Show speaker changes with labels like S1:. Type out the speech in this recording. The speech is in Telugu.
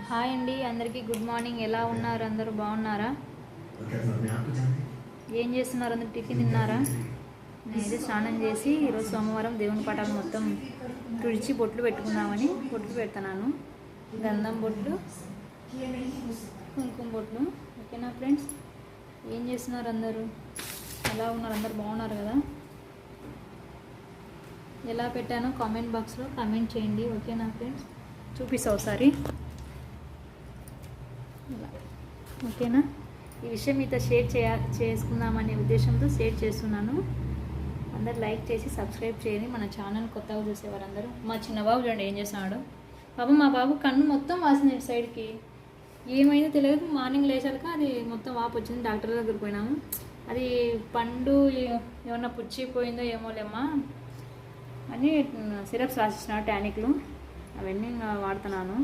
S1: హాయ్ అండి, అందరికీ గుడ్ మార్నింగ్. ఎలా ఉన్నారు? అందరూ బాగున్నారా? ఏం చేస్తున్నారు? అందరు టిఫిన్ తిన్నారా? నేనైతే స్నానం చేసి ఈరోజు సోమవారం దేవుని పటాలు మొత్తం తుడిచి బొట్లు పెట్టుకుందామని బొట్లు పెడుతున్నాను. గంధం బొట్లు, కుంకుమ బొట్లు. ఓకేనా ఫ్రెండ్స్? ఏం చేస్తున్నారు? అందరూ ఎలా ఉన్నారు? అందరు బాగున్నారు కదా? ఎలా పెట్టానో కామెంట్ బాక్స్లో కామెంట్ చేయండి. ఓకేనా ఫ్రెండ్స్? చూపిస్తా ఒకసారి. ఓకేనా? ఈ విషయం మీతో షేర్ చేసుకుందామనే ఉద్దేశంతో షేర్ చేస్తున్నాను. అందరు లైక్ చేసి సబ్స్క్రైబ్ చేయండి. మన ఛానల్ కొత్తగా చూసేవారందరూ. మా చిన్న బాబు చూడండి ఏం చేస్తున్నాడు. మా బాబు కన్ను మొత్తం వాసింది సైడ్కి. ఏమైందో తెలియదు. మార్నింగ్ లేచాక అది మొత్తం వాపు వచ్చింది. డాక్టర్ దగ్గరికి పోయినాము. అది పండు ఏమన్నా పుచ్చిపోయిందో ఏమోలేమ్మా అని సిరప్స్ రాసిచ్చినాడు, టానిక్లు. అవన్నీ వాడుతున్నాను.